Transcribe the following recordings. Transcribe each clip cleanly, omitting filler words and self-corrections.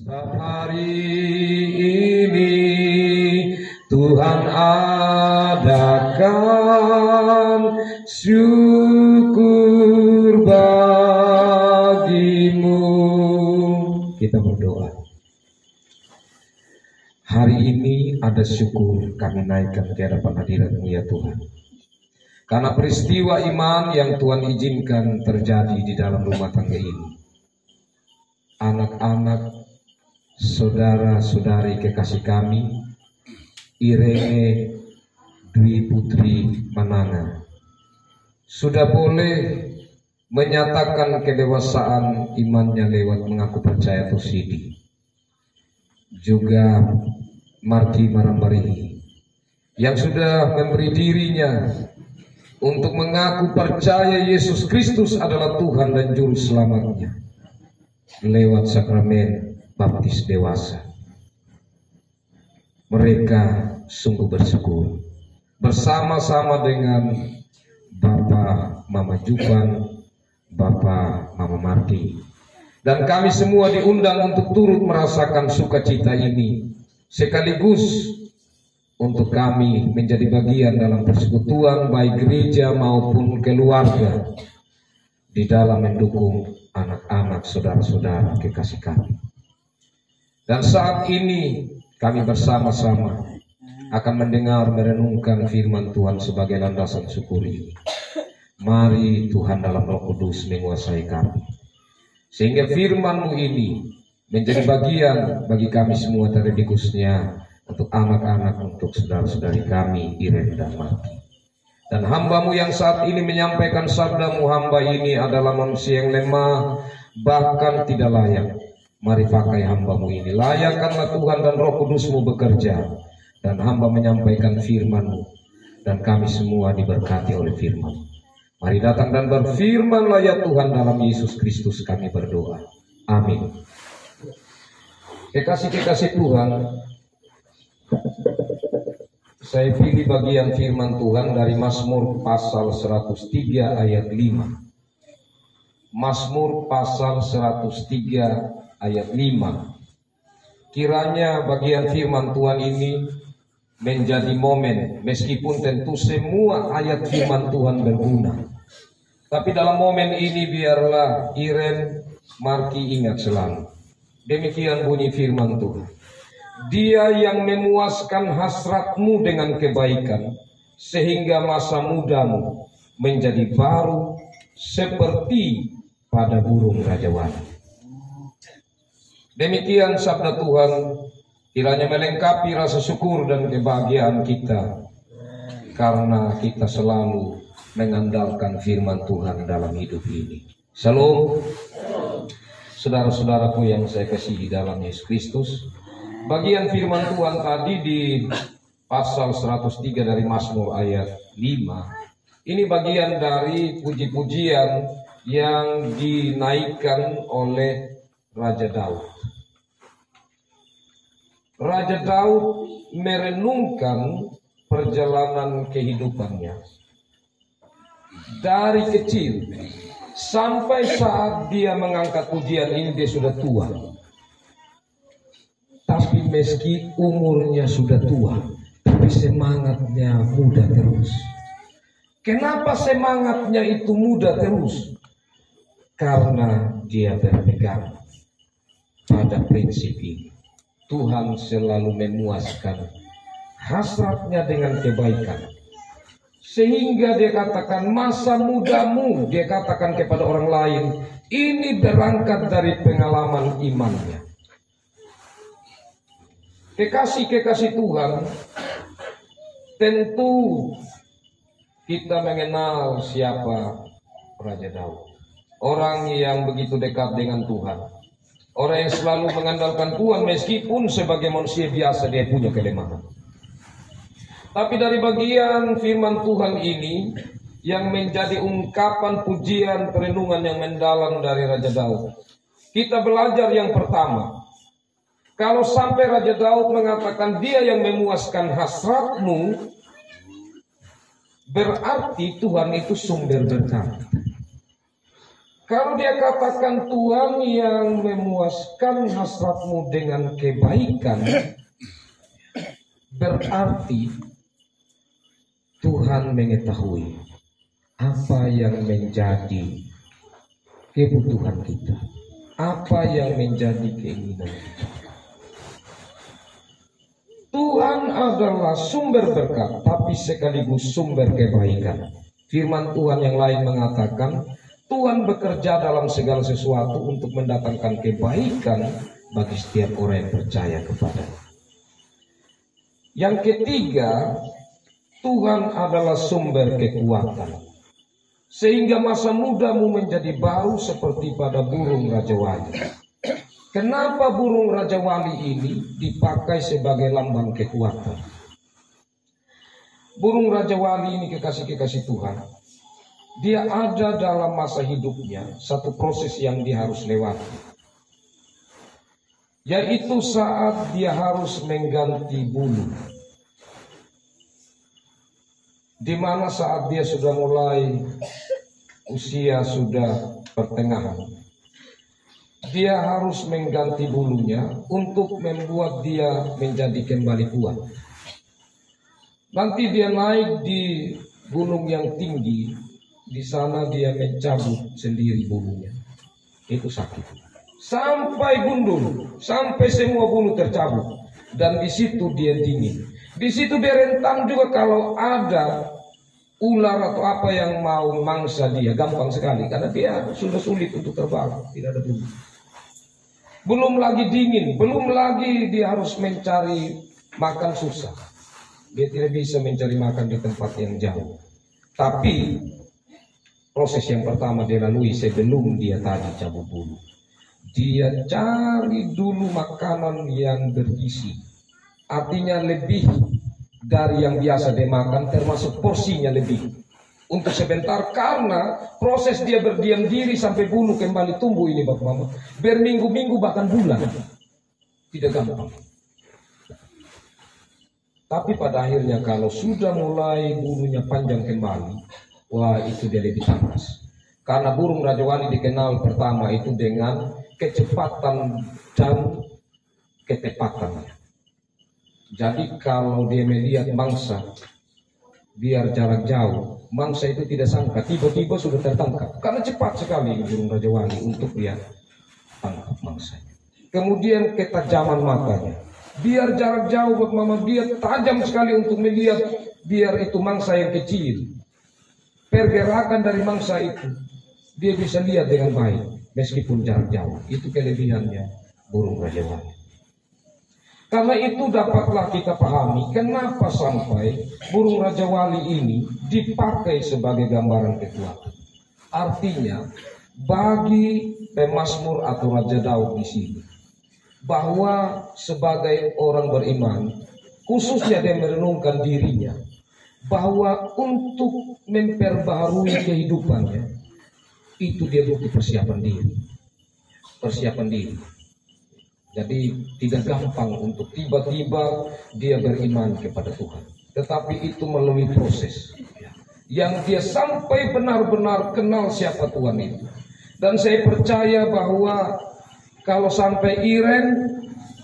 Hari ini Tuhan adakan syukur bagimu. Kita berdoa. Hari ini ada syukur kami naikkan ke hadapan hadirat-Mu ya Tuhan. Karena peristiwa iman yang Tuhan izinkan terjadi di dalam rumah tangga ini. Anak-anak, saudara-saudari kekasih kami, Irene Dwi Putri Mananga, sudah boleh menyatakan kedewasaan imannya lewat mengaku percaya atau sidi. Juga Marti Marambarihi yang sudah memberi dirinya untuk mengaku percaya Yesus Kristus adalah Tuhan dan Juru Selamatnya lewat sakramen baptis dewasa. Mereka sungguh bersyukur bersama-sama dengan Bapak Mama Jupan, Bapak Mama Marti, dan kami semua diundang untuk turut merasakan sukacita ini, sekaligus untuk kami menjadi bagian dalam persekutuan baik gereja maupun keluarga di dalam mendukung anak-anak saudara-saudara kekasih kami. Dan saat ini kami bersama-sama akan mendengar merenungkan firman Tuhan sebagai landasan syukur ini. Mari Tuhan dalam Roh Kudus menguasai kami, sehingga firman-Mu ini menjadi bagian bagi kami semua, terlebih khususnya untuk anak-anak, untuk saudara-saudari kami Irene dan Marti. Dan hamba-Mu yang saat ini menyampaikan sabda-Mu, hamba ini adalah manusia yang lemah, bahkan tidak layak. Mari pakai hamba-Mu ini, layakkanlah Tuhan dan Roh Kudus-Mu bekerja, dan hamba menyampaikan firman-Mu, dan kami semua diberkati oleh firman. Mari datang dan berfirmanlah ya Tuhan, dalam Yesus Kristus kami berdoa. Amin. Kekasih-kekasih Tuhan, saya pilih bagian firman Tuhan dari Mazmur pasal 103 ayat 5. Mazmur pasal 103 ayat 5. Kiranya bagian firman Tuhan ini menjadi momen, meskipun tentu semua ayat firman Tuhan berguna, tapi dalam momen ini biarlah Irene Marti ingat selalu. Demikian bunyi firman Tuhan. Dia yang memuaskan hasratmu dengan kebaikan, sehingga masa mudamu menjadi baru seperti pada burung rajawali. Demikian sabda Tuhan, kiranya melengkapi rasa syukur dan kebahagiaan kita, karena kita selalu mengandalkan firman Tuhan dalam hidup ini. Shalom. Saudara-saudaraku yang saya kasihi dalam Yesus Kristus, bagian firman Tuhan tadi di pasal 103 dari Mazmur ayat 5. Ini bagian dari puji-pujian yang dinaikkan oleh Raja Daud. Raja Daud merenungkan perjalanan kehidupannya dari kecil sampai saat dia mengangkat pujian ini. Dia sudah tua. Tapi meski umurnya sudah tua, tapi semangatnya muda terus. Kenapa semangatnya itu muda terus? Karena dia berpegang pada prinsip ini. Tuhan selalu memuaskan hasratnya dengan kebaikan, sehingga dia katakan masa mudamu, dia katakan kepada orang lain, ini berangkat dari pengalaman imannya. Kekasih-kekasih Tuhan, tentu kita mengenal siapa Raja Daud. Orang yang begitu dekat dengan Tuhan, orang yang selalu mengandalkan Tuhan meskipun sebagai manusia biasa dia punya kelemahan. Tapi dari bagian firman Tuhan ini yang menjadi ungkapan pujian perenungan yang mendalam dari Raja Daud, kita belajar yang pertama, kalau sampai Raja Daud mengatakan dia yang memuaskan hasratmu, berarti Tuhan itu sumber berkat. Kalau dia katakan Tuhan yang memuaskan hasratmu dengan kebaikan, berarti Tuhan mengetahui apa yang menjadi kebutuhan kita, apa yang menjadi keinginan kita. Tuhan adalah sumber berkat, tapi sekaligus sumber kebaikan. Firman Tuhan yang lain mengatakan, Tuhan bekerja dalam segala sesuatu untuk mendatangkan kebaikan bagi setiap orang yang percaya kepada-Nya. Yang ketiga, Tuhan adalah sumber kekuatan, sehingga masa mudamu menjadi baru seperti pada burung Raja Wali. Kenapa burung Raja Wali ini dipakai sebagai lambang kekuatan? Burung Raja Wali ini kekasih-kekasih Tuhan, dia ada dalam masa hidupnya satu proses yang dia harus lewati, yaitu saat dia harus mengganti bulu. Di mana saat dia sudah mulai usia sudah pertengahan, dia harus mengganti bulunya untuk membuat dia menjadi kembali kuat. Nanti dia naik di gunung yang tinggi, di sana dia mencabut sendiri bulunya. Itu sakit. Sampai gundul, sampai semua bulu tercabut. Dan di situ dia dingin. Di situ dia rentan juga kalau ada ular atau apa yang mau mangsa dia, gampang sekali. Karena dia sudah sulit untuk terbang, tidak ada bulu. Belum lagi dingin, belum lagi dia harus mencari makan susah. Dia tidak bisa mencari makan di tempat yang jauh. Tapi proses yang pertama dia lalui sebelum dia tadi cabut bulu, dia cari dulu makanan yang bergizi, artinya lebih dari yang biasa dia makan, termasuk porsinya lebih untuk sebentar, karena proses dia berdiam diri sampai bulu kembali tumbuh ini Bapak Mama, berminggu-minggu bahkan bulan, tidak gampang. Tapi pada akhirnya kalau sudah mulai bulunya panjang kembali, wah, itu dia lebih tangkas. Karena burung Raja Wali dikenal pertama itu dengan kecepatan dan ketepatannya. Jadi kalau dia melihat mangsa, biar jarak jauh, mangsa itu tidak sangka, tiba-tiba sudah tertangkap. Karena cepat sekali burung Raja Wali untuk dia tangkap mangsanya. Kemudian ketajaman matanya, biar jarak jauh Bapak Mama, dia tajam sekali untuk melihat, biar itu mangsa yang kecil. Pergerakan dari mangsa itu dia bisa lihat dengan baik meskipun jarak jauh. Itu kelebihannya burung Raja Wali. Karena itu dapatlah kita pahami kenapa sampai burung Raja Wali ini dipakai sebagai gambaran kekuatan. Artinya bagi pemazmur atau Raja Daud di sini, bahwa sebagai orang beriman, khususnya dia merenungkan dirinya, bahwa untuk memperbaharui kehidupannya itu dia butuh persiapan diri. Persiapan diri. Jadi tidak gampang untuk tiba-tiba dia beriman kepada Tuhan. Tetapi itu melalui proses yang dia sampai benar-benar kenal siapa Tuhan itu. Dan saya percaya bahwa kalau sampai Iren,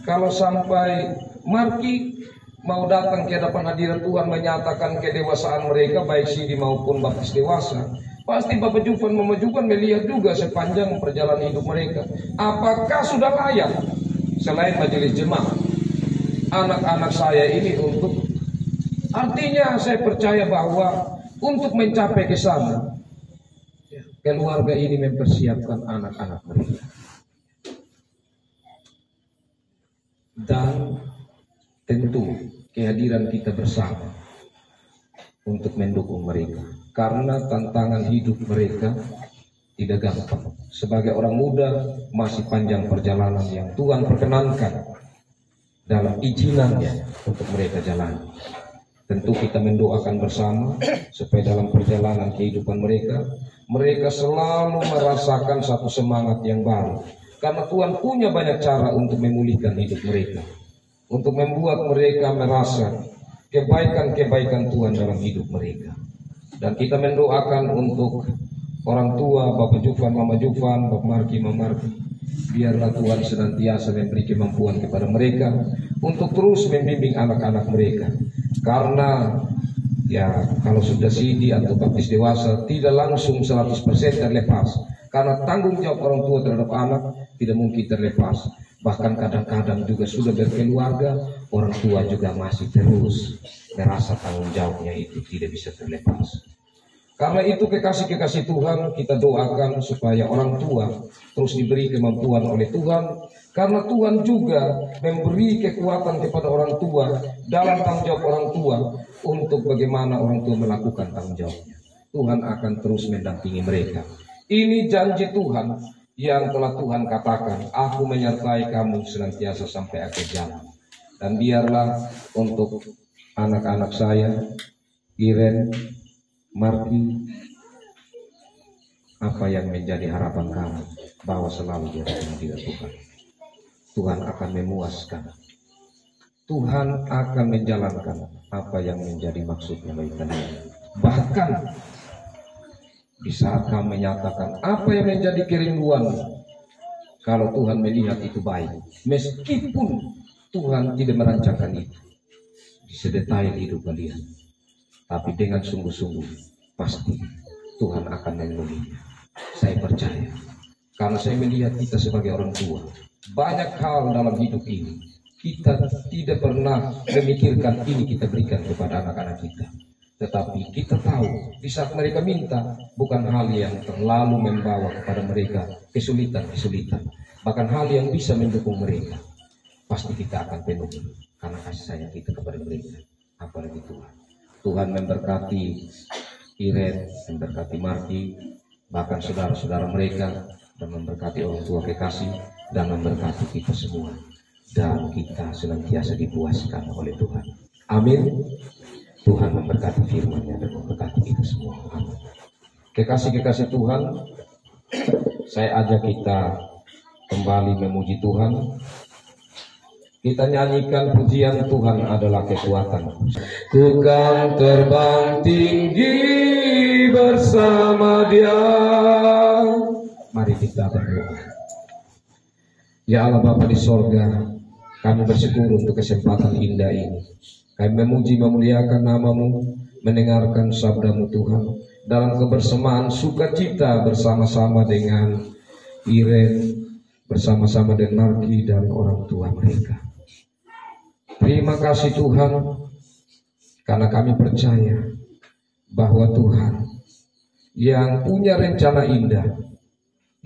kalau sampai Marki mau datang ke hadapan hadirat Tuhan menyatakan kedewasaan mereka, baik sidi maupun baptis dewasa, pasti Bapak Jufan Mama Jufan melihat juga sepanjang perjalanan hidup mereka, apakah sudah layak selain majelis jemaat anak-anak saya ini untuk, artinya saya percaya bahwa untuk mencapai ke sana, keluarga ini mempersiapkan anak-anak mereka. Dan tentu kehadiran kita bersama untuk mendukung mereka, karena tantangan hidup mereka tidak gampang. Sebagai orang muda masih panjang perjalanan yang Tuhan perkenankan dalam izinannya untuk mereka jalani. Tentu kita mendoakan bersama supaya dalam perjalanan kehidupan mereka selalu merasakan satu semangat yang baru, karena Tuhan punya banyak cara untuk memulihkan hidup mereka, untuk membuat mereka merasa kebaikan-kebaikan Tuhan dalam hidup mereka. Dan kita mendoakan untuk orang tua, Bapak Jufan, Mama Jufan, Bapak Marki, Mama Marki. Biarlah Tuhan senantiasa memberi kemampuan kepada mereka untuk terus membimbing anak-anak mereka. Karena ya kalau sudah sidi atau baptis dewasa tidak langsung 100% terlepas. Karena tanggung jawab orang tua terhadap anak tidak mungkin terlepas. Bahkan kadang-kadang juga sudah berkeluarga, orang tua juga masih terus merasa tanggung jawabnya itu tidak bisa terlepas. Karena itu kekasih-kekasih Tuhan, kita doakan supaya orang tua terus diberi kemampuan oleh Tuhan. Karena Tuhan juga memberi kekuatan kepada orang tua dalam tanggung jawab orang tua untuk bagaimana orang tua melakukan tanggung jawabnya. Tuhan akan terus mendampingi mereka. Ini janji Tuhan yang telah Tuhan katakan, aku menyertai kamu senantiasa sampai akhir zaman. Dan biarlah untuk anak-anak saya, Iren, Marti, apa yang menjadi harapan kamu, bahwa selalu dia tidak Tuhan. Tuhan akan memuaskan. Tuhan akan menjalankan apa yang menjadi maksudnya bagi kalian. Bahkan di saat kamu menyatakan apa yang menjadi kerinduan, kalau Tuhan melihat itu baik, meskipun Tuhan tidak merancangkan itu di sedetail hidup kalian, tapi dengan sungguh-sungguh pasti Tuhan akan memenuhinya. Saya percaya, karena saya melihat kita sebagai orang tua, banyak hal dalam hidup ini kita tidak pernah memikirkan ini kita berikan kepada anak-anak kita. Tetapi kita tahu di saat mereka minta bukan hal yang terlalu membawa kepada mereka kesulitan-kesulitan, bahkan hal yang bisa mendukung mereka. Pasti kita akan penuhi karena kasih sayang kita kepada mereka. Apalagi Tuhan. Tuhan memberkati Iren, memberkati Marti, bahkan saudara-saudara mereka, dan memberkati orang tua kekasih, dan memberkati kita semua. Dan kita senantiasa dipuaskan oleh Tuhan. Amin. Tuhan memberkati firman-Nya dan memberkati kita semua. Amin. Kekasih-kekasih Tuhan, saya ajak kita kembali memuji Tuhan. Kita nyanyikan pujian Tuhan adalah kekuatan. Ku kan terbang tinggi bersama Dia. Mari kita berdoa. Ya Allah Bapa di sorga, kami bersyukur untuk kesempatan indah ini. Kami memuji memuliakan nama-Mu, mendengarkan sabda-Mu Tuhan, dalam kebersamaan sukacita bersama-sama dengan Iren, bersama-sama dengan Marki dan orang tua mereka. Terima kasih Tuhan, karena kami percaya bahwa Tuhan yang punya rencana indah,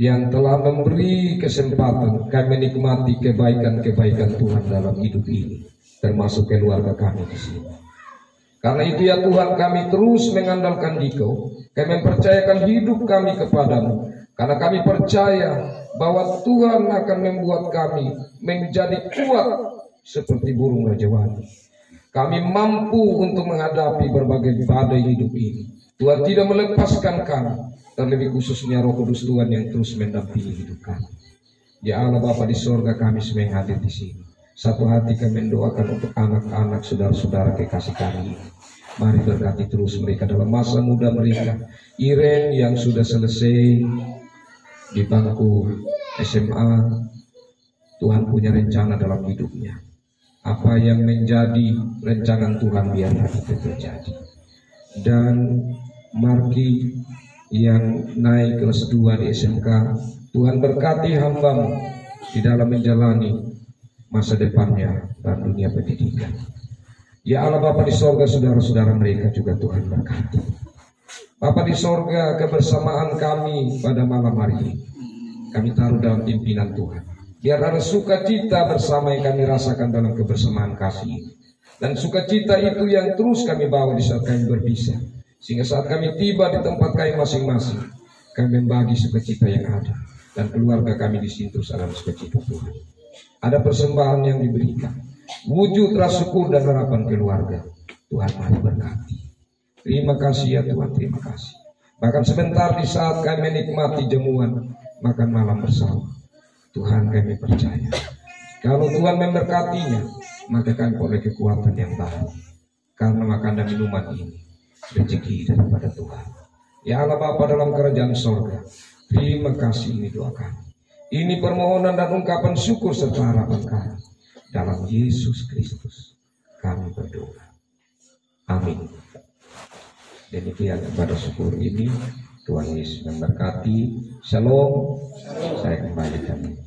yang telah memberi kesempatan kami menikmati kebaikan-kebaikan Tuhan dalam hidup ini, termasuk keluarga kami di sini. Karena itu ya Tuhan, kami terus mengandalkan Dikau, kami mempercayakan hidup kami kepadamu, karena kami percaya bahwa Tuhan akan membuat kami menjadi kuat seperti burung rajawali. Kami mampu untuk menghadapi berbagai badai hidup ini. Tuhan tidak melepaskan kami, terlebih khususnya Roh Kudus Tuhan yang terus mendampingi hidup kami. Ya Allah Bapa di sorga, kami semua yang hadir di sini, satu hati kami mendoakan untuk anak-anak saudara-saudara kekasih kami. Mari berkati terus mereka dalam masa muda mereka. Iren yang sudah selesai di bangku SMA, Tuhan punya rencana dalam hidupnya. Apa yang menjadi rencangan Tuhan biarlah itu terjadi. Dan Marki yang naik kelas 2 di SMK, Tuhan berkati hamba-Mu di dalam menjalani masa depannya dan dunia pendidikan. Ya Allah Bapa di sorga, saudara-saudara mereka juga Tuhan berkati. Bapa di sorga, kebersamaan kami pada malam hari ini kami taruh dalam pimpinan Tuhan. Biar ada sukacita bersama yang kami rasakan dalam kebersamaan kasih ini. Dan sukacita itu yang terus kami bawa di saat kami berpisah. Sehingga saat kami tiba di tempat kami masing-masing, kami membagi sukacita yang ada. Dan keluarga kami di sini terus dalam sukacita Tuhan. Ada persembahan yang diberikan, wujud rasa syukur dan harapan keluarga. Tuhan mari berkati. Terima kasih ya Tuhan, terima kasih. Bahkan sebentar di saat kami menikmati jamuan makan malam bersama, Tuhan kami percaya, kalau Tuhan memberkatinya, maka kami oleh kekuatan yang baru. Karena makan dan minuman ini rezeki daripada Tuhan. Ya Allah Bapa dalam kerajaan sorga, terima kasih ini doa kami. Ini permohonan dan ungkapan syukur serta harapan kami. Dalam Yesus Kristus kami berdoa. Amin. Demikian ibadah syukur ini. Tuhan Yesus memberkati. Shalom. Saya kembali kami.